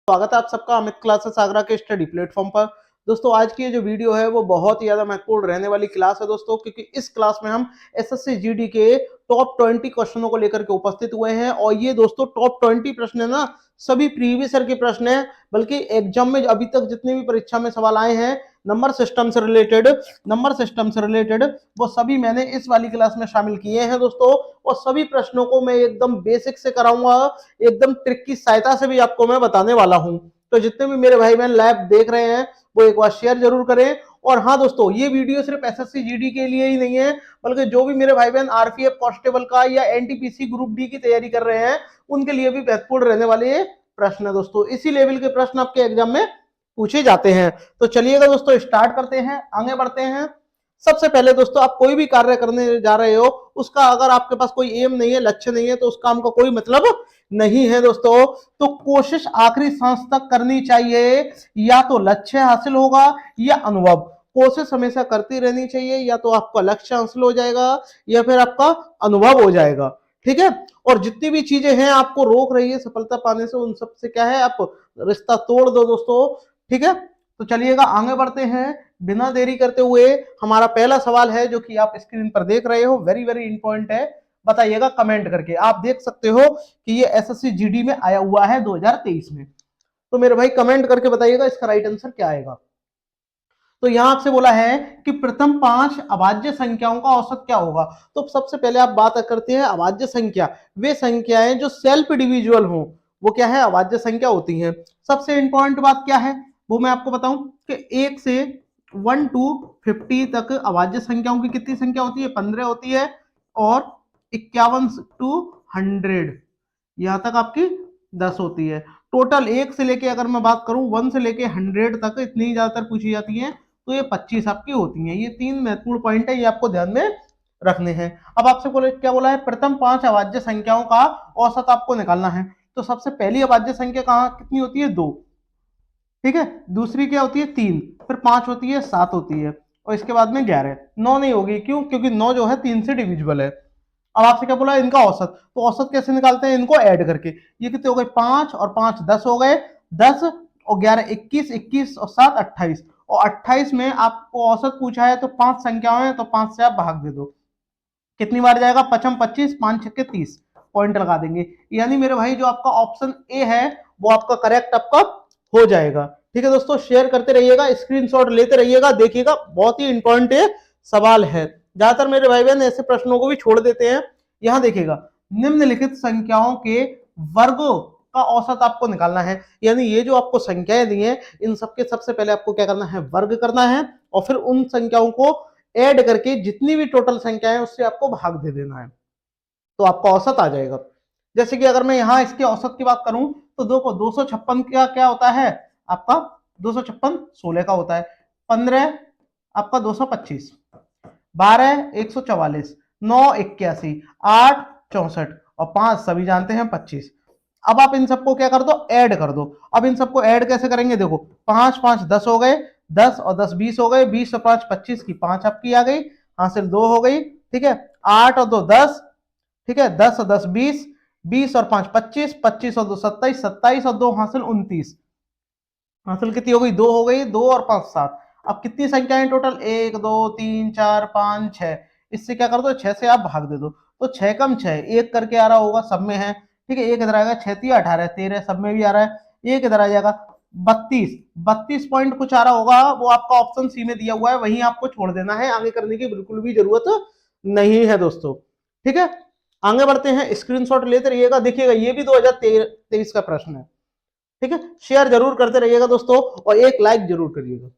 स्वागत है आप सबका अमित क्लासेस आगरा के स्टडी प्लेटफॉर्म पर। दोस्तों आज की ये जो वीडियो है वो बहुत ही ज्यादा महत्वपूर्ण रहने वाली क्लास है दोस्तों, क्योंकि इस क्लास में हम एसएससी जीडी के टॉप 20 क्वेश्चनों को लेकर के उपस्थित हुए हैं। और ये दोस्तों टॉप 20 प्रश्न है ना, सभी प्रीवियस ईयर के प्रश्न है, बल्कि एग्जाम में अभी तक जितने भी परीक्षा में सवाल आए हैं नंबर सिस्टम से रिलेटेड वो सभी मैंने इस वाली क्लास में शामिल किए हैं दोस्तों। और सभी प्रश्नों को मैं एकदम बेसिक से कराऊंगा, एकदम ट्रिक की सहायता से भी आपको मैं बताने वाला हूं। तो जितने भी मेरे भाई बहन लाइव देख रहे हैं वो एक बार शेयर जरूर करें। और हाँ दोस्तों, ये वीडियो सिर्फ एसएससी जीडी के लिए ही नहीं है, बल्कि जो भी मेरे भाई बहन आरपीएफ कांस्टेबल का या एनटीपीसी ग्रुप डी की तैयारी कर रहे हैं उनके लिए भी महत्वपूर्ण रहने वाले प्रश्न है दोस्तों। इसी लेवल के प्रश्न आपके एग्जाम में पूछे जाते हैं। तो चलिएगा दोस्तों, स्टार्ट करते हैं, आगे बढ़ते हैं। सबसे पहले दोस्तों, आप कोई भी कार्य करने जा रहे हो, उसका अगर आपके पास कोई एम नहीं है, लक्ष्य नहीं है, तो उस काम का कोई मतलब नहीं है दोस्तों। तो कोशिश आखिरी सांस तक करनी चाहिए, या तो लक्ष्य हासिल होगा या अनुभव। कोशिश हमेशा करती रहनी चाहिए, या तो आपका लक्ष्य हासिल हो जाएगा या फिर आपका अनुभव हो जाएगा। ठीक है। और जितनी भी चीजें हैं आपको रोक रही है सफलता पाने से, उन सब से क्या है, आप रिश्ता तोड़ दो दोस्तों। ठीक है। तो चलिएगा आगे बढ़ते हैं बिना देरी करते हुए। हमारा पहला सवाल है जो कि आप स्क्रीन पर देख रहे हो, वेरी वेरी इंपॉर्टेंट है। बताइएगा कमेंट करके। आप देख सकते हो कि ये एसएससी जीडी में आया हुआ है 2023 में। तो मेरे भाई कमेंट करके बताइएगा इसका राइट आंसर क्या आएगा। तो यहां आपसे बोला है कि प्रथम 5 अभाज्य संख्याओं का औसत क्या होगा। तो सबसे पहले आप बात करते हैं अभाज्य संख्या। वे संख्याएं जो सेल्फ डिविजुअल हो वो क्या है, अभाज्य संख्या होती हैं। सबसे इंपॉर्टेंट बात क्या है वो मैं आपको बताऊं कि 1 से 1 to 50 तक अभाज्य संख्याओं की कितनी संख्या होती है, 15 होती है। और 51 to 100 यहां तक आपकी 10 होती है। टोटल 1 से लेके अगर मैं बात करूं 1 से लेके 100 तक इतनी ज्यादातर पूछी जाती है, तो ये 25 आपकी होती हैं। ये 3 महत्वपूर्ण पॉइंट है, ये आपको ध्यान में रखने हैं। अब आपसे बोले क्या बोला है, प्रथम 5 अभाज्य संख्याओं का औसत आपको निकालना है। तो सबसे पहली अभाज्य संख्या कहाँ कितनी होती है, 2। ठीक है। दूसरी क्या होती है, 3। फिर 5 होती है, 7 होती है, और इसके बाद में 11। 9 नहीं होगी, क्यों, क्योंकि 9 जो है 3 से डिविजिबल है। अब आपसे क्या बोला है, इनका औसत। तो औसत कैसे निकालते हैं, इनको ऐड करके। ये कितने हो गए, 5 और 5 10 हो गए। 10 और 11 21, 21 और 7 28। और 28 में आपको औसत पूछा है तो 5 संख्याएं हैं, तो 5 से आप भाग दे दो। कितनी बार जाएगा, 5 25, 5 6 30, पॉइंट लगा देंगे। यानी मेरे भाई जो आपका ऑप्शन ए है वो आपका करेक्ट आपका हो जाएगा। ठीक है दोस्तों, शेयर करते रहिएगा, स्क्रीनशॉट लेते रहिएगा, देखिएगा बहुत ही इंपॉर्टेंट सवाल है। ज्यादातर मेरे भाई बहन ऐसे प्रश्नों को भी छोड़ देते हैं। यहां देखिएगा, निम्नलिखित संख्याओं के वर्गों का औसत आपको निकालना है। यानी ये जो आपको संख्याएं दी हैं इन सबके सबसे पहले आपको क्या करना है, वर्ग करना है, और फिर उन संख्याओं को ऐड करके जितनी भी टोटल संख्या है उससे आपको भाग दे देना है, तो आपका औसत आ जाएगा। जैसे कि अगर मैं यहाँ इसके औसत की बात करूं तो देखो 256 का क्या होता है आपका, 256 16 का होता है। 15 आपका 225, 12 144, 9 81, 8 64, और 5 सभी जानते हैं 25। अब आप इन सबको क्या कर दो, ऐड कर दो। अब इन सबको ऐड कैसे करेंगे, देखो 5 5 10 हो गए, 10 और 10 20 हो गए, 20 और 5 25 की 5 आपकी आ गई, हासिल 2 हो गई। ठीक है। 8 और 2 10, ठीक है, 10 और 10 20, 20 और 5 25, 25 और 2 27, 27 और 2 हासिल 29। हासिल कितनी हो गई, 2 हो गई, 2 और 5 7। अब कितनी संख्याएं टोटल, 1 2 3 4 5 6। इससे क्या कर दो, 6 से आप भाग दे दो, तो 6 कम 6 1 करके आ रहा होगा, सब में है। ठीक है, एक इधर आएगा, 6 3 18 13, सब में भी आ रहा है। एक इधर आ जाएगा 32, 32 पॉइंट कुछ आ रहा होगा, वो आपका ऑप्शन सी में दिया हुआ है, वहीं आपको छोड़ देना है, आगे करने की बिल्कुल भी जरूरत नहीं है दोस्तों। ठीक है। आगे बढ़ते हैं, स्क्रीनशॉट लेते रहिएगा, देखिएगा ये भी 2023 का प्रश्न है। ठीक है। शेयर जरूर करते रहिएगा दोस्तों, और एक लाइक जरूर करिएगा।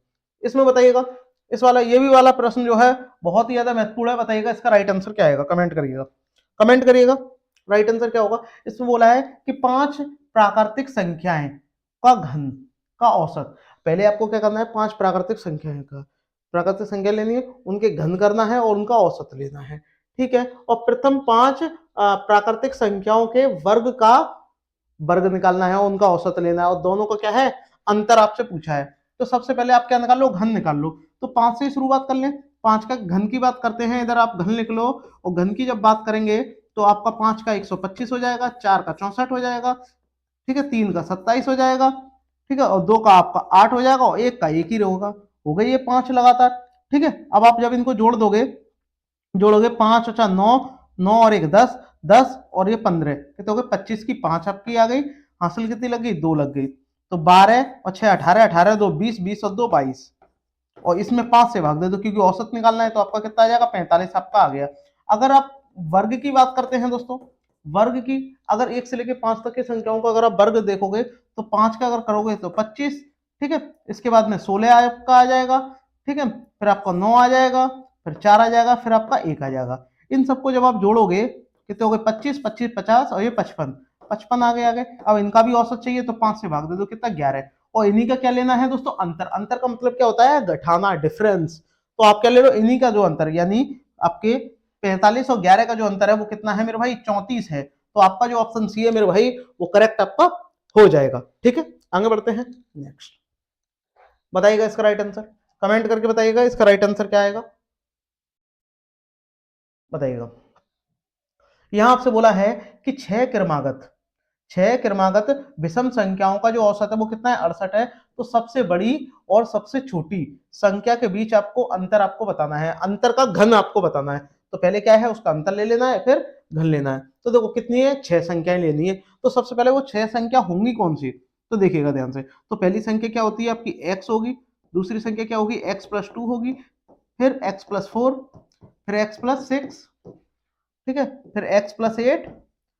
इसमें बताइएगा, इस वाला ये भी वाला प्रश्न जो है बहुत ही ज्यादा महत्वपूर्ण है। बताइएगा इसका राइट आंसर क्या आएगा, कमेंट करिएगा, कमेंट करिएगा राइट आंसर क्या होगा। इसमें बोला है कि 5 प्राकृतिक संख्याएं का घन का औसत। पहले आपको क्या करना है, 5 प्राकृतिक संख्याएं का प्राकृतिक संख्या लेनी है, उनके घन करना है और उनका औसत लेना है। ठीक है। और प्रथम 5 प्राकृतिक संख्याओं के वर्ग का वर्ग निकालना है, उनका औसत लेना है, और दोनों का क्या है, अंतर आपसे पूछा है। तो सबसे पहले आप क्या निकाल लो, घन निकाल लो। तो 5 से शुरुआत कर लें, 5 का घन की बात करते हैं, इधर आप घन लिख लो। और घन की जब बात करेंगे तो आपका 5 का 125 हो जाएगा, 4 का 64 हो जाएगा, ठीक है, 3 का 27 हो जाएगा, ठीक है, और 2 का आपका 8 हो जाएगा और 1 का 1 ही रहेगा, हो गई ये 5 लगातार। ठीक है, अब आप जब इनको जोड़ोगे 5 अच्छा 9, 9 और 1 10, 10 और ये 15 कितने हो गए 25 की 5 आपकी आ गई, हासिल कितनी लग गई 2 लग गई, तो 12 और 6 18, 18 2 20, 20 और 2 22, और इसमें 5 से भाग दे दो क्योंकि औसत निकालना है, तो आपका कितना आ जाएगा 45 आपका आ गया। अगर आप वर्ग की बात करते हैं दोस्तों, वर्ग की, अगर 1 से लेकर 5 तक की संख्याओं का अगर आप वर्ग देखोगे तो 5 का अगर करोगे तो 25, ठीक है, इसके बाद में 16 आपका आ जाएगा, ठीक है, फिर आपका 9 आ जाएगा, फिर 4 आ जाएगा, फिर आपका 1 आ जाएगा। इन सबको जब आप जोड़ोगे कितने हो गए 25, 25 50 और ये 55, 55 आगे अब इनका भी औसत चाहिए तो 5 से भाग दे दो कितना 11, और इन्हीं का क्या लेना है दोस्तों अंतर, अंतर का मतलब क्या होता है घटाना, डिफरेंस। तो आप क्या ले लो इन्हीं का जो अंतर, यानी आपके 45 और 11 का जो अंतर है वो कितना है मेरे भाई 34 है, तो आपका जो ऑप्शन सी है मेरे भाई वो करेक्ट आपका हो जाएगा। ठीक है, आगे बढ़ते हैं नेक्स्ट, बताइएगा इसका राइट आंसर, कमेंट करके बताइएगा इसका राइट आंसर क्या आएगा, बताइएगा। यहां आपसे बोला है कि छह क्रमागत विषम संख्याओं का जो औसत है वो कितना है 68 है, तो सबसे बड़ी और सबसे छोटी संख्या के बीच आपको अंतर आपको बताना है, अंतर का घन आपको बताना है, तो पहले क्या है उसका अंतर ले लेना है फिर घन लेना है। तो देखो कितनी है 6 संख्याएं लेनी है, तो सबसे पहले वो 6 संख्या होंगी कौन सी, तो देखिएगा ध्यान से, तो पहली संख्या क्या होती है आपकी x होगी, दूसरी संख्या क्या होगी x+2 होगी, फिर x+4, फिर x+6, ठीक है, फिर x+8,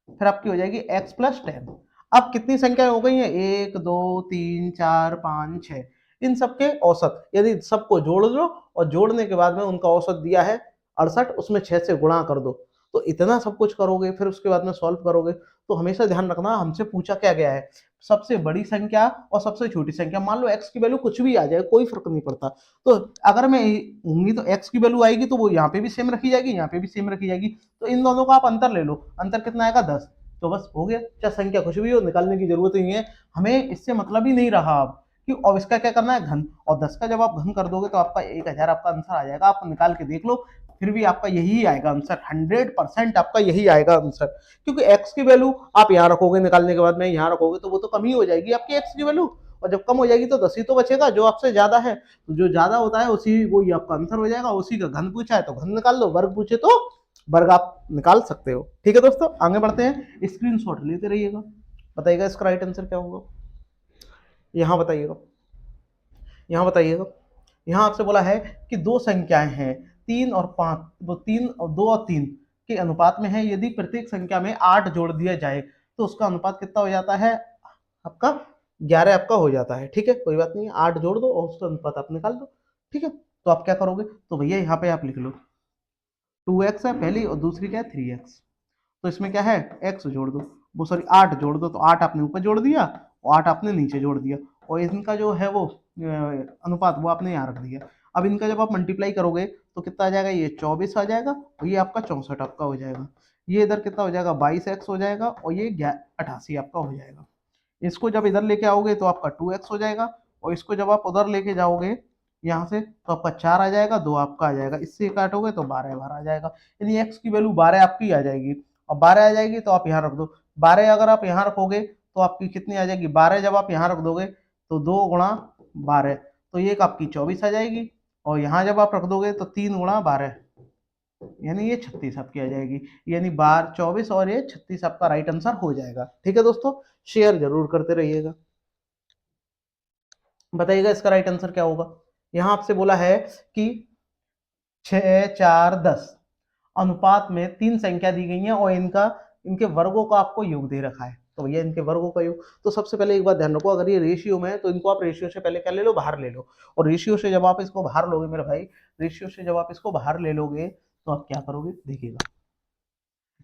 फिर आपकी हो जाएगी x+10। अब कितनी संख्याएं हो गई हैं 1 2 3 4 5 6, इन सबके औसत यदि सबको जोड़ लो और जोड़ने के बाद में उनका औसत दिया है 68, उसमें 6 से गुणा कर दो, तो इतना सब कुछ करोगे फिर उसके बाद में सॉल्व करोगे, तो हमेशा ध्यान रखना हमसे पूछा क्या गया है सबसे बड़ी संख्या और सबसे छोटी संख्या, मान लो x की वैल्यू कुछ भी आ जाए कोई फर्क नहीं पड़ता, तो अगर मैं होंगी तो x की वैल्यू आएगी तो वो यहाँ पे भी सेम रखी जाएगी, यहाँ पे भी सेम रखी जाएगी, तो इन दोनों का आप अंतर ले लो, अंतर कितना आएगा 10, तो बस हो गया, चाहे संख्या कुछ भी हो निकालने की जरूरत ही नहीं है, हमें इससे मतलब ही नहीं रहा अब कि अब इसका क्या करना है घन, और 10 का जब आप घन कर दोगे तो आपका 1000 आपका आंसर आ जाएगा, आप निकाल के देख लो, फिर भी आपका यही आएगा आंसर, 100% आपका यही आएगा आंसर, क्योंकि x की वैल्यू आप यहाँ रखोगे निकालने के बाद में यहाँ रखोगे तो वो तो कम ही हो जाएगी आपकी x की वैल्यू, और जब कम हो जाएगी तो 10 ही तो बचेगा जो आपसे ज्यादा है, तो जो ज्यादा होता है उसी वो ही आपका आंसर हो जाएगा, उसी का घन पूछा है तो घन निकाल लो, वर्ग पूछे तो वर्ग आप निकाल सकते हो। ठीक है दोस्तों, आगे बढ़ते हैं, स्क्रीनशॉट लेते रहिएगा, बताइएगा इसका राइट आंसर क्या होगा, यहाँ बताइएगा, यहाँ बताइएगा। यहाँ आपसे बोला है कि दो संख्याएं हैं 3 और 5, वो 3 और 2 और 3 के अनुपात में है, यदि प्रत्येक संख्या में 8 जोड़ दिया जाए तो उसका अनुपात कितना हो जाता है आपका 11 आपका हो जाता है। ठीक है, कोई बात नहीं, 8 जोड़ दो और उसका अनुपात आप निकाल दो। ठीक है, तो आप क्या करोगे, तो भैया यहाँ पे आप लिख लो 2x है पहली और दूसरी क्या है 3x, तो इसमें क्या है x जोड़ दो, वो सॉरी 8 जोड़ दो, तो 8 आपने ऊपर जोड़ दिया और 8 आपने नीचे जोड़ दिया, और इनका जो है वो अनुपात वो आपने यहाँ रख दिया। अब इनका जब आप मल्टीप्लाई करोगे तो कितना आ जाएगा, ये 24 आ जाएगा और ये आपका 64 आपका हो जाएगा, ये इधर कितना हो जाएगा 22x हो जाएगा और ये 88 आपका हो जाएगा। इसको जब इधर लेके आओगे तो आपका 2x हो जाएगा, और इसको जब आप उधर लेके जाओगे यहाँ से तो आपका 4 आ जाएगा, 2 आपका आ जाएगा, इससे काटोगे तो 12 12 आ जाएगा, यानी x की वैल्यू 12 आपकी आ जाएगी, और 12 आ जाएगी तो आप यहाँ रख दो, 12 अगर आप यहाँ रखोगे तो आपकी कितनी आ जाएगी, 12 जब आप यहाँ रख दोगे तो 2 गुणा 12, तो ये एक आपकी 24 आ जाएगी, और यहाँ जब आप रख दोगे तो 3 गुणा 12, यानी ये 36 आपकी आ जाएगी, यानी 12 24 और ये 36 आपका राइट आंसर हो जाएगा। ठीक है दोस्तों, शेयर जरूर करते रहिएगा, बताइएगा इसका राइट आंसर क्या होगा। यहाँ आपसे बोला है कि 6 4 10 अनुपात में 3 संख्या दी गई है और इनका इनके वर्गों का आपको योग दे रखा है, तो भैया इनके वर्गों का योग, तो सबसे पहले एक बात ध्यान रखो, अगर ये रेशियो में है तो इनको आप रेशियो से पहले क्या ले लो बाहर ले लो, और रेशियो से जब आप इसको बाहर लोगे मेरे भाई, रेशियो से जब आप इसको बाहर ले लोगे तो आप क्या करोगे देखिएगा,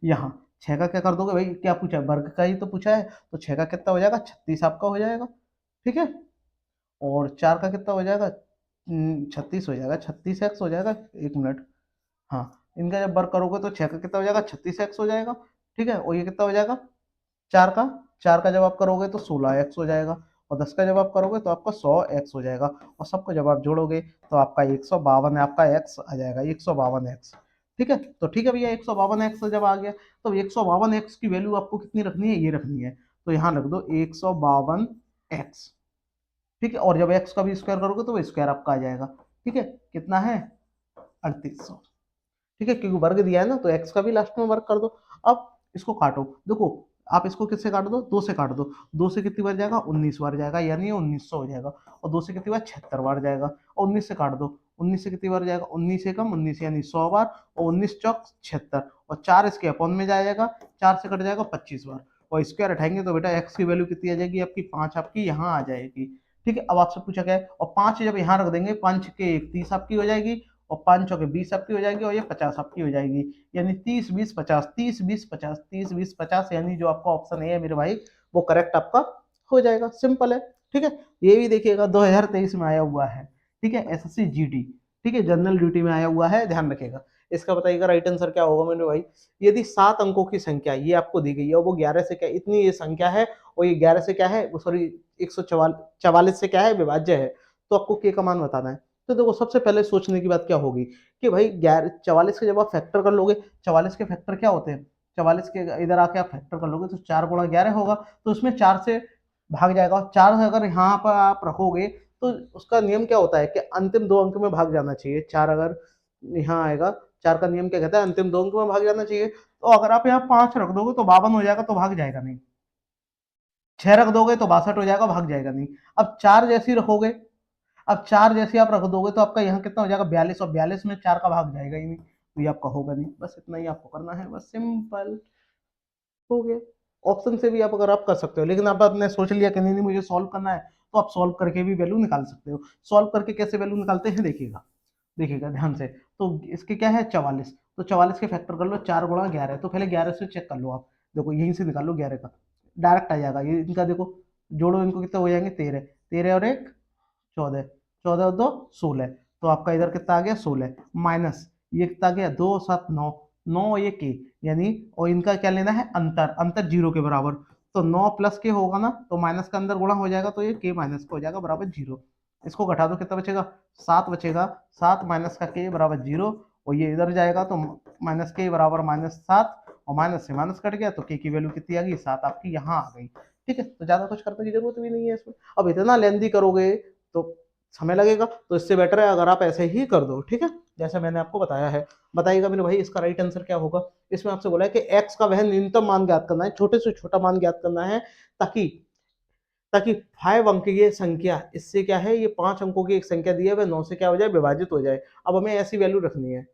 यहाँ 6 का क्या कर दोगे भाई, क्या पूछा है वर्ग का ही तो पूछा है, तो 6 का कितना हो जाएगा 36 आपका हो जाएगा। ठीक है, और 4 का कितना हो जाएगा 36 हो जाएगा, 36x हो जाएगा, एक मिनट, हाँ इनका जब वर्क करोगे तो 6 का कितना हो जाएगा 36x हो जाएगा। ठीक है, और ये कितना हो जाएगा 4 का, 4 का जब आप करोगे तो 16x हो जाएगा, और 10 का जब आप करोगे तो आपका 100x हो जाएगा, और सबको जब आप जोड़ोगे तो आपका 152 है, आपका x आ जाएगा 152x। ठीक है, तो ठीक है भैया 152x जब आ गया तो 152x की वैल्यू आपको कितनी रखनी है, ये रखनी है, तो यहाँ रख दो 152x। ठीक है, और जब x का भी स्क्वायर करोगे तो वो स्क्वायर आपका आ जाएगा। ठीक है, कितना है 3800। ठीक है, क्योंकि वर्ग दिया है ना तो x का भी लास्ट में वर्ग कर दो। अब इसको काटो, देखो आप इसको किससे काट दो, 2 से काट दो। 2 से कितनी बार जाएगा, 19 बार जाएगा, यानी 1900 हो जाएगा। और 2 से कितनी बार, 76 बार जाएगा। और 19 से काट दो, 19 से कितनी बार जाएगा, 19 से कम 19 यानी 100 बार। और 19 चौक 76, और 4 इसके अपॉन में जाएगा, 4 से कट जाएगा 25 बार। और स्क्वायर उठाएंगे तो बेटा x की वैल्यू कितनी आ जाएगी आपकी, 5 आपकी यहाँ आ जाएगी। ठीक है, अब आपसे पूछा गया है, और 5 जब यहाँ रख देंगे, 5 के 30 आपकी हो जाएगी, और 5 चौके 20 आपकी हो जाएगी, और ये 50 आपकी हो जाएगी। यानी 30 20 50, 30 20 50, 30 20 50, यानी जो आपका ऑप्शन ए है मेरे भाई वो करेक्ट आपका हो जाएगा। सिंपल है। ठीक है, ये भी देखिएगा 2023 में आया हुआ है। ठीक है, एसएससी जीडी, ठीक है, जनरल ड्यूटी में आया हुआ है, ध्यान रखिएगा। इसका बताइएगा राइट आंसर क्या होगा मेरे भाई। यदि 7 अंकों की संख्या ये आपको दी गई है और वो 11 से क्या, इतनी ये संख्या है और ये 11 से क्या है, सॉरी 144 से क्या है, विभाज्य है, तो आपको के का मान बताना है। तो देखो सबसे पहले सोचने की बात क्या होगी कि भाई 44 के जब आप फैक्टर कर लोगे, 44 के फैक्टर क्या होते हैं, 44 के इधर आके आप फैक्टर कर लोगे तो 4 गुणा 11 होगा, तो उसमें 4 से भाग जाएगा। और 4 अगर यहाँ पर आप रखोगे तो उसका नियम क्या होता है कि अंतिम 2 अंक में भाग जाना चाहिए। 4 अगर यहाँ आएगा, 4 का नियम क्या कहता है, अंतिम 2 अंक में भाग जाना चाहिए। तो अगर आप यहाँ 5 रख दोगे तो 52 हो जाएगा, तो भाग जाएगा नहीं। 6 रख दोगे तो 62 हो जाएगा, भाग जाएगा नहीं। अब 4 जैसी रखोगे, अब 4 जैसे आप रख दोगे तो आपका यहाँ कितना हो जाएगा, 42, और 42 में 4 का भाग जाएगा ही नहीं, तो ये आपका होगा नहीं। बस इतना ही आपको करना है, बस सिंपल हो गया। ऑप्शन से भी आप अगर आप कर सकते हो, लेकिन आप आपने सोच लिया कि नहीं नहीं मुझे सॉल्व करना है, तो आप सॉल्व करके भी वैल्यू निकाल सकते हो। सॉल्व करके कैसे वैल्यू निकालते हैं, देखिएगा, देखिएगा ध्यान से। तो इसके क्या है 44, तो 44 के फैक्टर कर लो, 4 गुणा 11, तो पहले 11 से चेक कर लो आप, देखो यहीं से निकाल लो 11 का, डायरेक्ट आ जाएगा ये इनका। देखो जोड़ो इनको, कितना हो जाएंगे 13, 13 और 1 14, 14 और 2 16, तो आपका इधर कितना आ गया 16, माइनस ये कितना आ गया 2 7 9, 9 ये के, यानी और इनका क्या लेना है, अंतर, अंतर 0 के बराबर। तो 9 प्लस के होगा ना, तो माइनस का अंदर गुणा हो जाएगा, तो ये के माइनस का हो जाएगा बराबर 0। इसको घटा दो, कितना बचेगा 7 बचेगा, 7 माइनस का के बराबर 0, और ये इधर जाएगा तो माइनस के बराबर -7, और माइनस से माइनस कट गया तो के की वैल्यू कितनी आ गई, 7 आपकी यहाँ आ गई। ठीक है, तो ज्यादा कुछ करने की जरूरत भी नहीं है इसमें। अब इतना लेंदी करोगे तो समय लगेगा, तो इससे बेटर है अगर आप ऐसे ही कर दो। ठीक है, जैसे मैंने आपको बताया है। बताइएगा मेरे भाई इसका राइट आंसर क्या होगा। इसमें आपसे बोला है कि x का वह न्यूनतम मान ज्ञात करना है, छोटे से छोटा मान ज्ञात करना है, ताकि ताकि 5 अंक की संख्या, इससे क्या है, ये 5 अंकों की एक संख्या दी है वह 9 से क्या हो जाए, विभाजित हो जाए। अब हमें ऐसी वैल्यू रखनी है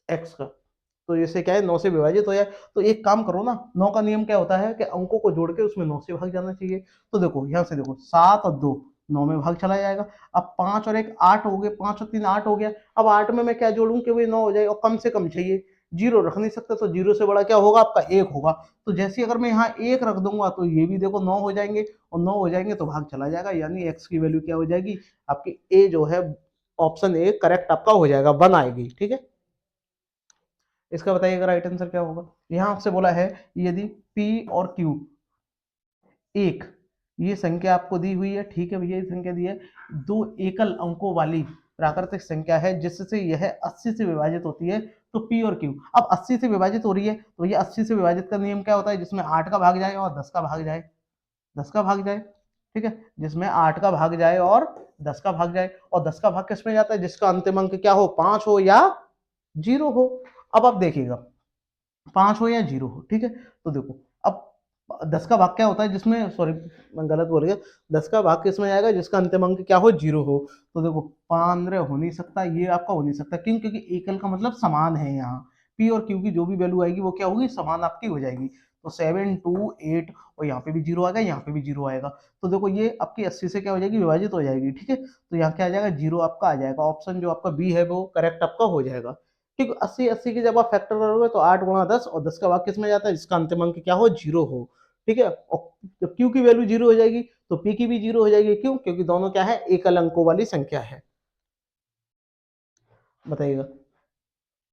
x का, तो इससे क्या है 9 से विभाजित हो जाए। तो एक काम करो ना, 9 का नियम क्या होता है कि अंकों को जोड़ के उसमें 9 से भाग जाना चाहिए। तो देखो यहाँ से देखो 7 और 2 9 में भाग चला जाएगा। अब 5 और 1 8 हो गए, 5 और 3 8 हो गया। अब 8 में मैं क्या जोड़ूं कि वो 9 हो जाए, और कम से कम चाहिए, जीरो रख नहीं सकते, तो जीरो से बड़ा क्या होगा आपका 1 होगा। तो जैसे अगर मैं यहाँ 1 रख दूंगा तो ये भी देखो 9 हो जाएंगे, और 9 हो जाएंगे तो भाग चला जाएगा, यानी x की वैल्यू क्या हो जाएगी आपकी, ए जो है ऑप्शन ए करेक्ट आपका हो जाएगा, 1 आएगी। ठीक है, इसका बताइएगा राइट आंसर क्या होगा। यहाँ आपसे बोला है यदि P और Q एक, ये संख्या आपको दी हुई है, ठीक है भैया, ये संख्या दी है, दो एकल अंकों वाली प्राकृतिक संख्या है जिससे यह 80 से विभाजित होती है, तो P और Q अब 80 से विभाजित हो रही है, तो ये 80 से विभाजित का नियम क्या होता है, जिसमें 8 का भाग जाए और 10 का भाग जाए, 10 का भाग जाए। ठीक है, जिसमें 8 का भाग जाए और 10 का भाग जाए, और 10 का भाग किसमें जाता है, जिसका अंतिम अंक क्या हो, 5 हो या 0 हो। अब आप देखिएगा 5 हो या 0 हो। ठीक है, तो देखो अब 10 का भाग क्या होता है, जिसमें, सॉरी मैं गलत बोल गया, 10 का भाग किसमें जाएगा, जिसका अंतिम अंक क्या हो, 0 हो। तो देखो 15 हो नहीं सकता, ये आपका हो नहीं सकता, क्यों, क्योंकि एकल का मतलब समान है। यहाँ पी और क्यू की जो भी वैल्यू आएगी वो क्या होगी, समान आपकी हो जाएगी। तो 7 2 8, और यहाँ पे भी 0 आएगा, यहाँ पे भी 0 आएगा। तो देखो ये आपकी 80 से क्या हो जाएगी, विभाजित हो जाएगी। ठीक है, तो यहाँ क्या आ जाएगा, 0 आपका आ जाएगा। ऑप्शन जो आपका बी है वो करेक्ट आपका हो जाएगा। ठीक, 80 80 की जब आप फैक्टर करोगे तो 8 गुणा 10, और 10 का भाग किस में जाता है, जिसका अंतिम अंक क्या हो, 0 हो। ठीक है, और जब Q की वैल्यू 0 हो जाएगी तो P की भी 0 हो जाएगी। क्यों, क्योंकि दोनों क्या है, एकल अंकों वाली संख्या है। बताइएगा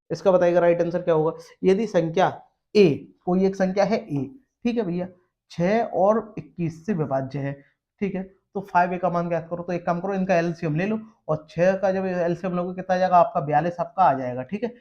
इसका, बताइएगा राइट आंसर क्या होगा। यदि संख्या A, कोई एक संख्या है A, ठीक है भैया, 6 और 21 से विभाज्य है। ठीक है, तो 5A का मान ज्ञात करो। तो एक काम करो, इनका एलसीएम ले लो, और 6 का जब एलसीएम लोगे कितना आ जाएगा आपका, 42 आपका आ जाएगा। ठीक है,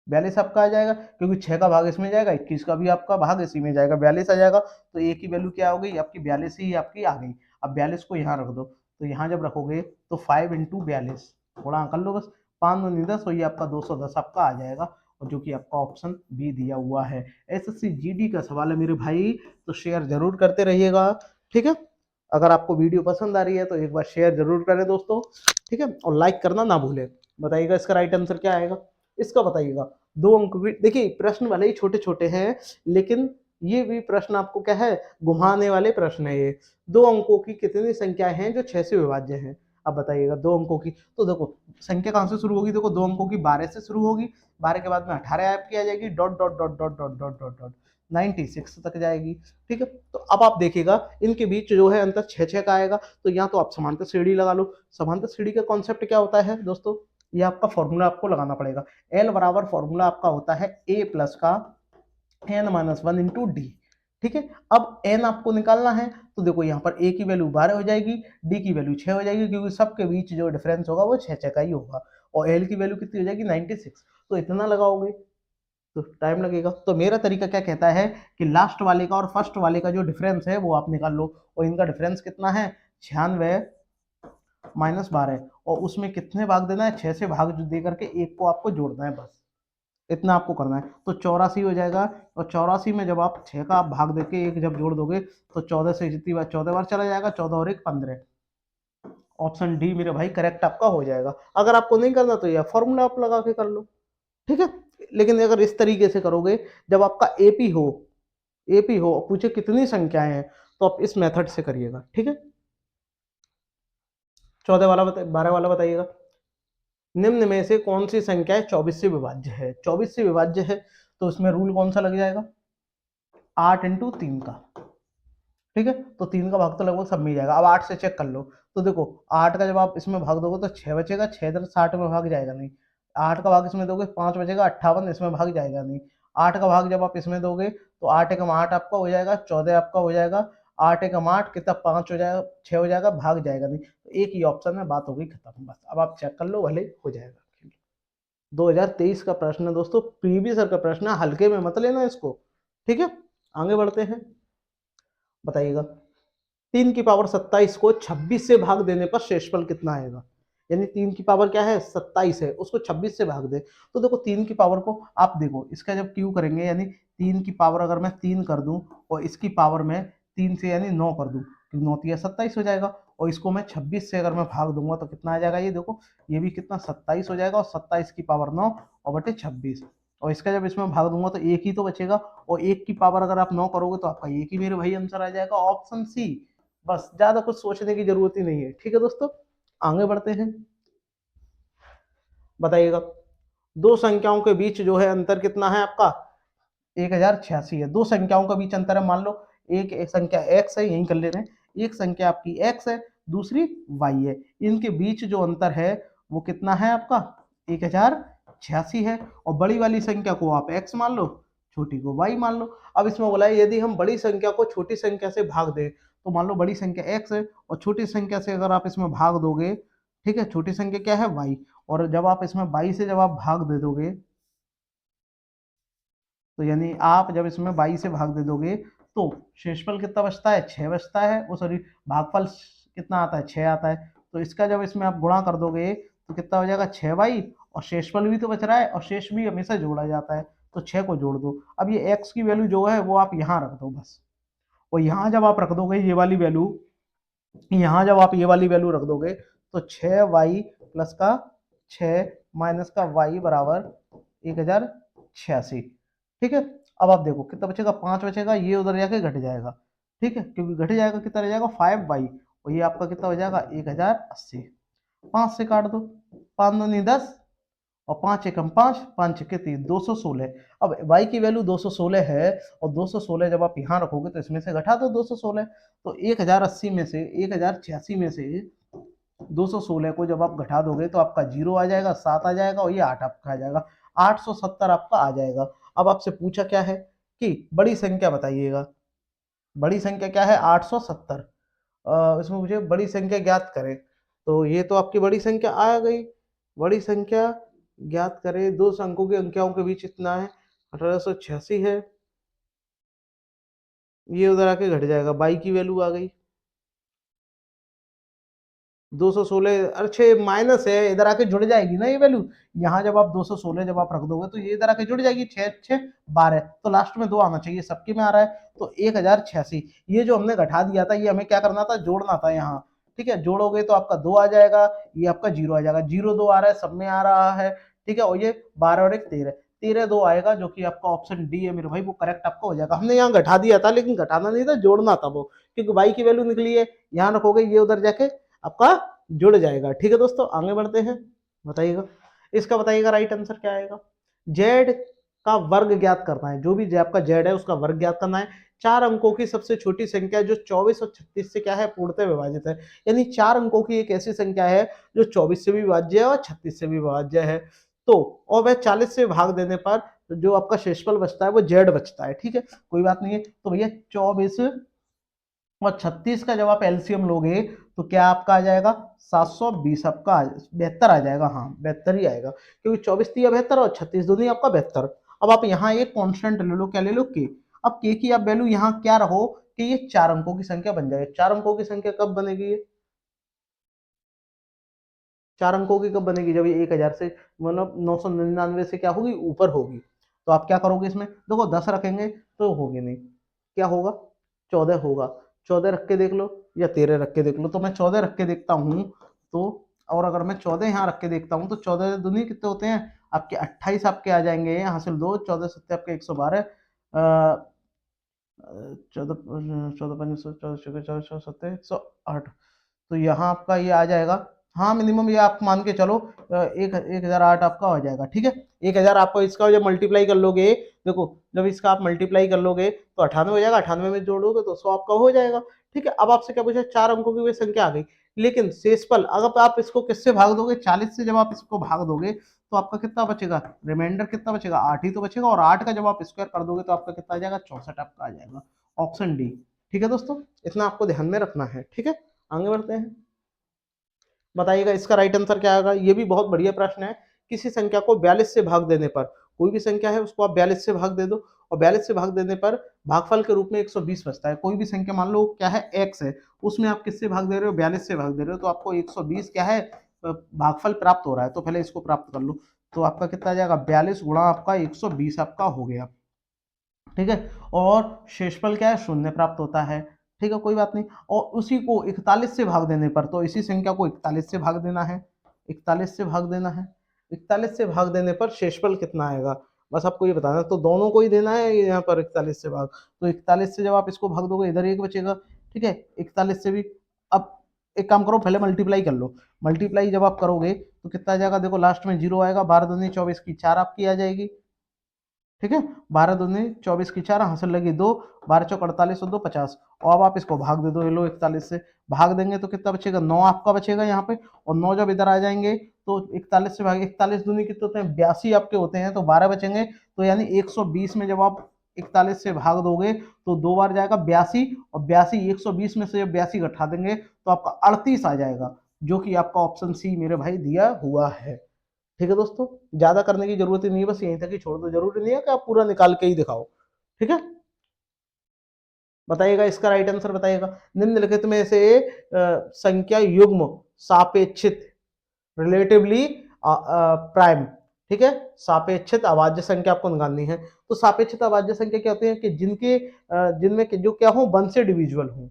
42 आपका आ जाएगा, क्योंकि 6 का भाग इसमें जाएगा, 21 का भी आपका भाग इसी में जाएगा, 42 आ जाएगा। तो ए की वैल्यू क्या हो गई आपकी, 42 ही आपकी आ गई। अब 42 को यहाँ रख दो, तो यहाँ जब रखोगे तो 5 इंटू 42 थोड़ा कर लो बस, 5 दूनी 10 और ये आपका 210 आपका आ जाएगा, और जो कि आपका ऑप्शन बी दिया हुआ है। एसएससी जीडी का सवाल है मेरे भाई, तो शेयर जरूर करते रहिएगा, ठीक है। अगर आपको वीडियो पसंद आ रही है तो एक बार शेयर जरूर करें दोस्तों, ठीक है, और लाइक करना ना भूलें। बताइएगा इसका राइट आंसर क्या आएगा, इसका बताइएगा। 2 अंक भी देखिए, प्रश्न भले ही छोटे छोटे हैं, लेकिन ये भी प्रश्न आपको क्या है, घुमाने वाले प्रश्न है ये। 2 अंकों की कितनी संख्याएं हैं जो 6 से विभाज्य हैं? अब बताइएगा 2 अंकों की, तो देखो संख्या कहाँ से शुरू होगी, देखो 2 अंकों की 12 से शुरू होगी, 12 के बाद में 18 आपकी आ जाएगी, dot dot dot dot dot dot dot dot 96 तक जाएगी, ठीक है। तो अब आप देखिएगा इनके बीच जो है अंतर 6 का आएगा, तो यहाँ तो आप समांतर श्रेणी लगा लो। समांतर श्रेणी का कॉन्सेप्ट क्या होता है दोस्तों, ये आपका फॉर्मूला आपको लगाना पड़ेगा। एल बराबर फॉर्मूला आपका होता है ए प्लस का n-1 इंटू डी, ठीक है। अब n आपको निकालना है, तो देखो यहाँ पर a की वैल्यू 12 हो जाएगी, d की वैल्यू 6 हो जाएगी, क्योंकि सबके बीच जो डिफरेंस होगा वो 6 का ही होगा, और l की वैल्यू कितनी हो जाएगी 96। तो इतना लगाओगे तो टाइम लगेगा। तो मेरा तरीका क्या कहता है कि लास्ट वाले का और फर्स्ट वाले का जो डिफरेंस है वो आप निकाल लो, और इनका डिफरेंस कितना है 96 माइनस 12, और उसमें कितने भाग देना है, 6 से भाग जो दे करके एक को आपको जोड़ना है, बस इतना आपको करना है। तो 84 हो जाएगा, और 84 में जब आप 6 का आप भाग देके एक जब जोड़ दोगे तो 14 से जितनी बार 14 बार चला जाएगा, 14 और 1 15। ऑप्शन डी मेरे भाई करेक्ट आपका हो जाएगा। अगर आपको नहीं करना तो यह फॉर्मूला आप लगा के कर लो, ठीक है। लेकिन अगर इस तरीके से करोगे, जब आपका एपी हो पूछे कितनी संख्याएं हैं, तो आप इस मेथड से करिएगा, ठीक है। 14 वाला 12 वाला बताइएगा, निम्न में से कौन सी संख्या 24 से विभाज्य है? 24 से विभाज्य है तो इसमें रूल कौन सा लग जाएगा, 8 इंटू 3 का, ठीक है। तो 3 का भाग तो लगभग सब मिल जाएगा। अब 8 से चेक कर लो, तो देखो 8 का जब आप इसमें भाग दोगे तो 6 बचेगा, 6 इधर 60 में भाग जाएगा नहीं। 8 का भाग इसमें दोगे 5 बचेगा, 58 इसमें भाग जाएगा नहीं। 8 का भाग जब आप इसमें दोगे तो 8 एकम 8 आपका हो जाएगा, 14 आपका हो जाएगा, 8 एकम 8 कितना 5 हो जाएगा, 6 हो जाएगा, भाग जाएगा नहीं। तो एक ही ऑप्शन है, बात हो गई खत्म, बस अब आप चेक कर लो, भले हो जाएगा। 2023 का प्रश्न है दोस्तों, प्रीवियस ईयर का प्रश्न है, हल्के में मत लेना इसको, ठीक है। आगे बढ़ते हैं, बताइएगा 3 की पावर 27 को 26 से भाग देने पर शेषफल कितना आएगा? यानी 3 की पावर क्या है 27 है, उसको 26 से भाग दे। तो देखो 3 की पावर को आप देखो, इसका जब क्यू करेंगे, यानी 3 की पावर अगर मैं 3 कर दूं और इसकी पावर में 3 से यानी 9 कर दूं, तो 9 तिया 27 हो जाएगा, और इसको मैं 26 से अगर मैं भाग दूंगा तो कितना आ जाएगा, ये देखो ये भी कितना 27 हो जाएगा, और 27 की पावर 9 और बटे 26, और इसका जब इसमें भाग दूंगा तो एक ही तो बचेगा, और 1 की पावर अगर आप 9 करोगे तो आपका एक ही मेरे भाई आंसर आ जाएगा, ऑप्शन सी। बस ज्यादा कुछ सोचने की जरूरत ही नहीं है, ठीक है दोस्तों। आगे बढ़ते हैं, बताइएगा दो संख्याओं के बीच जो है अंतर कितना है आपका, 1086 है। दो संख्याओं के बीच अंतर है, मान लो एक संख्या x है, यही कर ले रहे हैं, एक संख्या आपकी x है, दूसरी y है, इनके बीच जो अंतर है वो कितना है आपका 1086 है, और बड़ी वाली संख्या को आप x मान लो, छोटी को y मान लो। अब इसमें बोला है यदि हम बड़ी संख्या को छोटी संख्या से भाग दें, तो मान लो बड़ी संख्या x है और छोटी संख्या से अगर आप इसमें भाग दोगे, ठीक है, छोटी संख्या क्या है y, और जब आप इसमें y से जब आप भाग दे दोगे, तो यानी आप जब इसमें 22 से भाग दे दोगे तो शेषफल कितना बचता है 6 बचता है, वो सॉरी भागफल कितना आता है 6 आता है। तो इसका जब इसमें आप गुणा कर दोगे तो कितना हो जाएगा 6 बाई, और शेषफल भी तो बच रहा है, और शेष भी हमेशा जोड़ा जाता है, तो 6 को जोड़ दो। अब ये x की वैल्यू जो है वो आप यहाँ रख दो बस, और यहाँ जब आप रख दोगे ये वाली वैल्यू, यहाँ जब आप ये वाली वैल्यू रख दोगे तो 6y प्लस का 6 माइनस का y बराबर 1086, ठीक है। अब आप देखो कितना बचेगा 5 बचेगा, ये उधर जाके घट जाएगा, ठीक है, क्योंकि घट जाएगा कितना रह जाएगा 5y, और ये आपका कितना हो जाएगा 1080। 5 से काट दो, 5 दूनी 10 और 5 एकम 5, 5 छक्के 30, 216। अब y की वैल्यू 216 है, और 216 जब आप यहाँ रखोगे तो इसमें से घटा दो 216, तो 1080 में से 1086 में से 216 को जब आप घटा दोगे तो आपका 0 आ जाएगा, 7 आ जाएगा, और ये 8 आपका आ जाएगा, 870 आपका आ जाएगा। अब आपसे पूछा क्या है कि बड़ी संख्या बताइएगा, बड़ी संख्या क्या है 870, इसमें मुझे बड़ी संख्या ज्ञात करें, तो ये तो आपकी बड़ी संख्या आ गई। बड़ी संख्या ज्ञात करें, दो अंकों के अंकों के बीच इतना है 1886 है, ये उधर आके घट जाएगा, बाई की वैल्यू आ गई, 216, अच्छे माइनस है, इधर आके जुड़ जाएगी ना ये वैल्यू। यहाँ जब आप 216 जब आप रख दोगे तो ये इधर आके जुड़ जाएगी, 6 6 12, तो लास्ट में 2 आना चाहिए, सबके में आ रहा है, तो 1086। ये जो हमने घटा दिया था ये हमें क्या करना था, जोड़ना था यहाँ। ठीक है, जोड़ोगे तो आपका 2 आ जाएगा, ये आपका 0 आ जाएगा, 0 2 आ रहा है, सब में आ रहा है। ठीक है, और ये 12 और 1 13, 13 2 आएगा, जो कि आपका ऑप्शन डी है मेरे भाई, वो करेक्ट आपका हो जाएगा। हमने यहाँ घटा दिया था लेकिन घटाना नहीं था, जोड़ना था वो, क्योंकि वाई की वैल्यू निकली है, यहाँ रखोगे ये उधर जाके आपका जुड़ जाएगा। ठीक है दोस्तों, आगे बढ़ते हैं, बताइएगा इसका, बताइएगा राइट आंसर क्या आएगा। जेड का वर्ग ज्ञात करना है, जो भी आपका जेड है उसका वर्ग ज्ञात करना है। 4 अंकों की सबसे छोटी संख्या जो 24 और 36 से क्या है, पूर्णतः विभाजित है, यानी 4 अंकों की एक ऐसी संख्या है जो 24 से भी विभाज्य है और 36 से भी विभाज्य है। तो और वह 40 से भाग देने पर जो आपका शेषफल बचता है वो जेड बचता है। ठीक है, कोई बात नहीं है। तो भैया 24 और 36 का जब आप एलसीएम लोगे तो क्या आपका आ जाएगा, 720 आपका 72 आ जाएगा, हाँ 72 ही आएगा, क्योंकि 24 3 72 और 36 दूनी आपका 72। अब आप यहाँ एक कांस्टेंट ले लो, क्या ले लो, के। अब के की आप वैल्यू यहाँ क्या रहो कि ये 4 अंकों की संख्या बन जाएगी। 4 अंकों की संख्या कब बनेगी ये, 4 अंकों की कब बनेगी, जब ये 1000 से मतलब 999 से क्या होगी, ऊपर होगी। तो आप क्या करोगे इसमें, देखो 10 रखेंगे तो होगी नहीं, क्या होगा, 14 होगा। 14 रख के देख लो या 13 रख के देख लो, तो मैं 14 रख के देखता हूँ। तो और अगर मैं 14 यहाँ रख के देखता हूँ तो 14 दुनी कितने होते हैं आपके, 28 आपके आ जाएंगे, हासिल 2, 14 सत्ते आपके 112, 14 14 5 14 14 सत्ते 108, तो यहाँ आपका ये आ जाएगा। हाँ मिनिमम ये आप मान के चलो, एक 1008 आपका हो जाएगा। ठीक है, 1000 आपको इसका जब मल्टीप्लाई कर लोगे, देखो जब इसका आप मल्टीप्लाई कर लोगे तो 98 हो जाएगा, 98 में जोड़ोगे तो 100 आपका हो जाएगा। ठीक है, अब आपसे क्या पूछा, 4 अंकों की वही संख्या आ गई, लेकिन शेषफल अगर आप इसको किससे भाग दोगे, 40 से जब आप इसको भाग दोगे तो आपका कितना बचेगा, रिमाइंडर कितना बचेगा, 8 ही तो बचेगा, और 8 का जब आप स्क्वायर कर दोगे तो आपका कितना आ जाएगा, 64 आपका आ जाएगा, ऑप्शन डी। ठीक है दोस्तों, इतना आपको ध्यान में रखना है। ठीक है, आगे बढ़ते हैं, बताइएगा इसका राइट आंसर क्या आएगा। ये भी बहुत बढ़िया प्रश्न है। किसी संख्या को 42 से भाग देने पर, कोई भी संख्या है उसको आप 42 से भाग दे दो, और 42 से भाग देने पर भागफल के रूप में 120 बचता है। कोई भी संख्या मान लो क्या है, x है, उसमें आप किससे भाग दे रहे हो, 42 से भाग दे रहे हो, तो आपको 120 क्या है, भागफल प्राप्त हो रहा है। तो पहले इसको प्राप्त कर लो, तो आपका कितना आ जाएगा, 42 गुणा आपका 120 आपका हो गया। ठीक है, और शेषफल क्या है, शून्य प्राप्त होता है। ठीक है, कोई बात नहीं। और उसी को 41 से भाग देने पर, तो इसी संख्या को 41 से भाग देना है, 41 से भाग देना है, 41 से भाग देने पर शेषफल कितना आएगा, बस आपको ये बताना है। तो दोनों को ही देना है यहाँ पर 41 से भाग, तो 41 से जब आप इसको भाग दोगे इधर एक बचेगा। ठीक है, 41 से भी, अब एक काम करो पहले मल्टीप्लाई कर लो, मल्टीप्लाई जब आप करोगे तो कितना आ जाएगा, देखो लास्ट में 0 आएगा, 12 दूनी 24 की 4 आपकी आ जाएगी। ठीक है, 12 दूनी 24 की 4, हासिल लगी 2, 12 चौक 48 और 2 50, और अब आप इसको भाग दे दो, लो 41 से भाग देंगे तो कितना बचेगा, 9 आपका बचेगा यहाँ पे, और 9 जब इधर आ जाएंगे तो 41 से भाग, 41 दूनी कितने होते हैं, 82 आपके होते हैं, तो 12 बचेंगे। तो यानी 120 में जब आप 41 से भाग दोगे तो 2 बार जाएगा 82, और 82 120 में से जब 82 घटा देंगे तो आपका 38 आ जाएगा, जो कि आपका ऑप्शन सी मेरे भाई दिया हुआ है। ठीक है दोस्तों, ज्यादा करने की जरूरत ही नहीं है, बस यहीं तक ही छोड़ दो, जरूरी नहीं है कि आप पूरा निकाल के ही दिखाओ। ठीक है, बताइएगा इसका राइट आंसर, बताइएगा निम्नलिखित में से संख्या युग्म सापेक्षित, रिलेटिवली प्राइम, ठीक है, सापेक्षित अभाज्य संख्या आपको निकालनी है। तो सापेक्षित अभाज्य संख्या क्या होती है कि जिनके जिनमें जो क्या हो, 1 से डिविजिबल हो।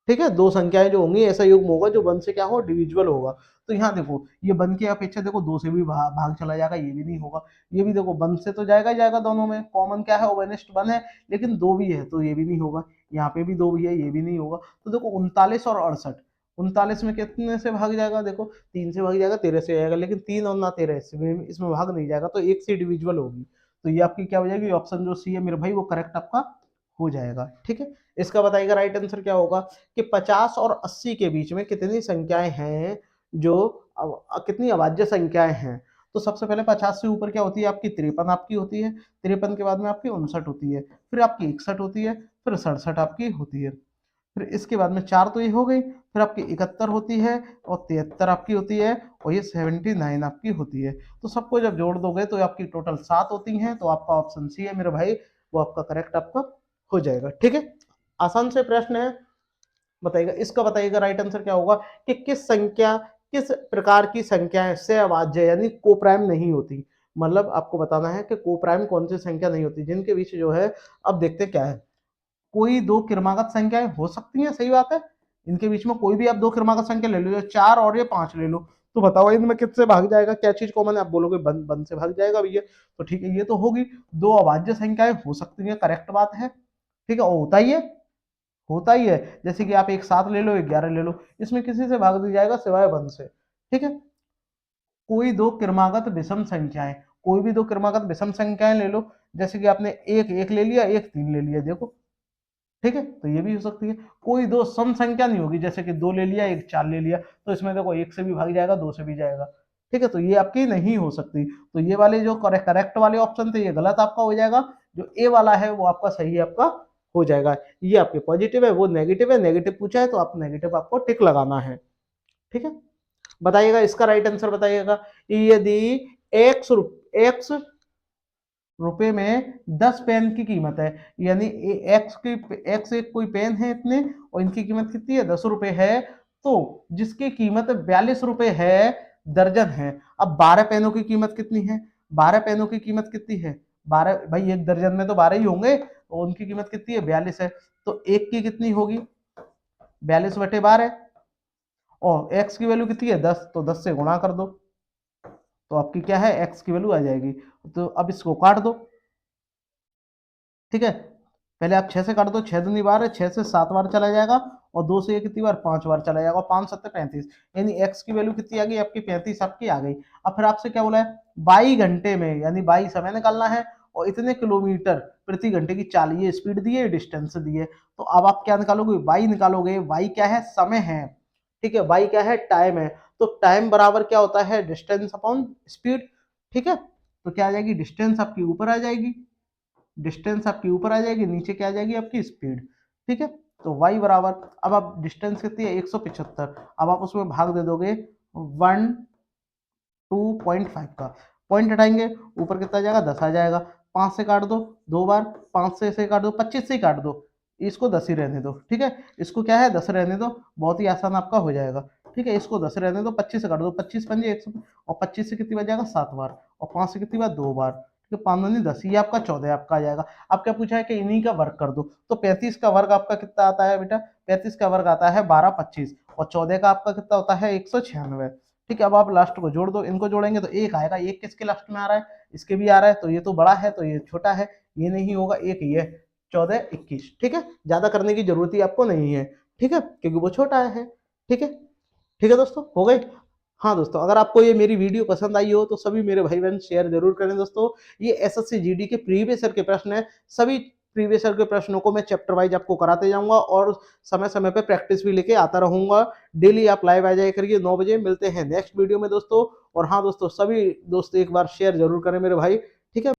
ठीक है, दो संख्याएं जो होंगी ऐसा युग्म होगा जो 1 से क्या हो, डिविजिबल होगा। तो यहाँ देखो ये 1 की अपेक्षा देखो 2 से भी भाग चला जाएगा, ये भी नहीं होगा। ये भी देखो 1 से तो जाएगा ही जाएगा, दोनों में कॉमन क्या है, 1:1 है, लेकिन 2 भी है तो ये भी नहीं होगा। यहाँ पे भी 2 भी है, ये भी नहीं होगा। तो देखो 39 और 68, 39 में कितने से भाग जाएगा, देखो 3 से भाग जाएगा, 13 से जाएगा, लेकिन 3 और ना 13 इसमें भाग नहीं जाएगा, तो 1 से डिविजिबल होगी। तो ये आपकी क्या हो जाएगी, ऑप्शन जो सी है मेरे भाई वो करेक्ट आपका हो जाएगा। ठीक है, इसका बताइएगा राइट आंसर क्या होगा कि 50 और 80 के बीच में कितनी संख्याएं हैं जो कितनी अभाज्य संख्याएं हैं। तो सबसे पहले 50 से ऊपर क्या होती है आपकी, 53 आपकी होती है, 53 के बाद में आपकी 59 होती है, फिर आपकी 61 होती है, फिर 67 आपकी होती है, फिर इसके बाद में 4 तो ये हो गई, फिर आपकी 71 होती है, और 73 आपकी होती है, और ये 79 आपकी होती है। तो सबको जब जोड़ दोगे तो आपकी टोटल 7 होती हैं, तो आपका ऑप्शन सी है मेरे भाई, वो आपका करेक्ट आपका हो जाएगा। ठीक है, आसान से प्रश्न है, बताइएगा, इसका बताइएगा राइट आंसर क्या होगा कि किस प्रकार की संख्या से अभाज्य यानी कोप्राइम नहीं होती। मतलब आपको बताना है कि कोप्राइम कौन सी संख्या नहीं होती जिनके बीच जो है, अब देखते हैं क्या है, कोई दो क्रमागत संख्याएं हो सकती हैं, सही बात है। इनके बीच में कोई भी आप दो क्रमागत संख्या ले लो, ये 4 और ये 5 ले लो, तो बताओ इनमें किससे भाग जाएगा, क्या चीज कॉमन है, आप बोलोगे बन बन से भाग जाएगा भैया, तो ठीक है, ये तो होगी। दो अभाज्य संख्याएं हो सकती हैं, करेक्ट बात है, ठीक है, और होता ही है, जैसे कि आप एक 7 ले लो, एक 11 ले लो, इसमें किसी से भाग दिया जाएगा सिवाय 1 से, ठीक है। कोई दो क्रमागत विषम संख्याएं, कोई भी दो क्रमागत विषम संख्याएं ले लो, जैसे कि आपने एक एक ले लिया, एक 3 ले लिया, देखो, ठीक है, तो ये भी हो सकती है। कोई दो सम संख्या नहीं होगी, जैसे कि 2 ले लिया, एक 4 ले लिया, तो इसमें देखो एक से भी भाग जाएगा, 2 से भी जाएगा, ठीक है, तो ये आपकी नहीं हो सकती। तो ये वाले जो करेक्ट वाले ऑप्शन थे, ये गलत आपका हो जाएगा, जो ए वाला है वो आपका सही आपका हो जाएगा। ये आपके पॉजिटिव है, वो नेगेटिव है, नेगेटिव पूछा है तो आप नेगेटिव आपको टिक लगाना है, ठीक है। बताइएगा इसका राइट आंसर बताइएगा। यदि एक्स रुपए में 10 पेन की कीमत है, यानी एक्स एक कोई पेन है इतने, और इनकी कीमत कितनी है, 10 रुपए है, तो जिसकी कीमत 42 रुपए है दर्जन है। अब 12 पेनों की कीमत कितनी है, 12 पेनों की कीमत कितनी है, 12, भाई एक दर्जन में तो 12 ही होंगे, तो उनकी कीमत कितनी है, 42 है, तो एक की कितनी होगी, 42/12, और एक्स की वैल्यू कितनी है, 10, तो 10 से गुणा कर दो, तो आपकी क्या है, एक्स की वैल्यू आ जाएगी। तो अब इसको काट दो, ठीक है, पहले आप 6 से काट दो, 6 दूनी 12, 6 से 7 बार चला जाएगा, और 2 से ये कितनी बार, 5 बार चला जाएगा, 5 7 35, यानी एक्स की वैल्यू कितनी आ गई आपकी, 35 आपकी आ गई। अब फिर आपसे क्या बोला है, 22 घंटे में, यानी 22 समय निकालना है, और इतने किलोमीटर प्रति घंटे की चाल, ये स्पीड दी है, डिस्टेंस दी है, तो अब आप क्या निकालोगे, वाई निकालोगे। वाई क्या है, समय है, ठीक है, वाई क्या है, टाइम है, तो टाइम बराबर क्या होता है, डिस्टेंस अपॉन स्पीड, ठीक है, तो क्या आ जाएगी, डिस्टेंस आपकी ऊपर आ जाएगी, डिस्टेंस आपकी ऊपर आ जाएगी, नीचे क्या आ जाएगी आपकी स्पीड, ठीक है। तो y बराबर, अब आप डिस्टेंस कितनी है, 175, अब आप उसमें भाग दे दोगे 2.5 का, पॉइंट हटाएंगे, ऊपर कितना आ जाएगा, 10 आ जाएगा, 5 से काट दो 2 बार, 5 से काट दो, 25 से ही काट दो, इसको 10 ही रहने दो, ठीक है, इसको क्या है 10 रहने दो, बहुत ही आसान आपका हो जाएगा, ठीक है, इसको 10 रहने दो, 25 से काट दो, 25 पंजे 100, और 25 से कितनी बार जाएगा, 7 बार, और 5 से कितनी बार, 2 बार, ठीक है, 5 दूनी 10, ये आपका 14 आपका आ जाएगा। अब क्या पूछा है कि इन्हीं का वर्ग कर दो, तो 35 का वर्ग आपका कितना आता है बेटा, 35 का वर्ग आता है 12 25, और 14 का आपका कितना होता है 196, ठीक है। अब आप लास्ट को जोड़ दो, इनको जोड़ेंगे तो एक आएगा, एक किसके लास्ट में आ रहा है, इसके भी आ रहा है, तो ये तो बड़ा है तो ये छोटा है, ये नहीं होगा, एक ही है, 14 21, ठीक है, ज्यादा करने की जरूरत ही आपको नहीं है, ठीक है, क्योंकि वो छोटा है, ठीक है, ठीक है दोस्तों, हो गए। हाँ दोस्तों, अगर आपको ये मेरी वीडियो पसंद आई हो तो सभी मेरे भाई बहन शेयर जरूर करें दोस्तों। ये एसएससी जीडी के प्रीवियस ईयर के प्रश्न है, सभी प्रीवियस ईयर के प्रश्नों को मैं चैप्टर वाइज आपको कराते जाऊंगा, और समय समय पे प्रैक्टिस भी लेके आता रहूंगा। डेली आप लाइव आ जाया करिए 9 बजे, मिलते हैं नेक्स्ट वीडियो में दोस्तों। और हाँ दोस्तों, सभी दोस्त एक बार शेयर जरूर करें मेरे भाई, ठीक है।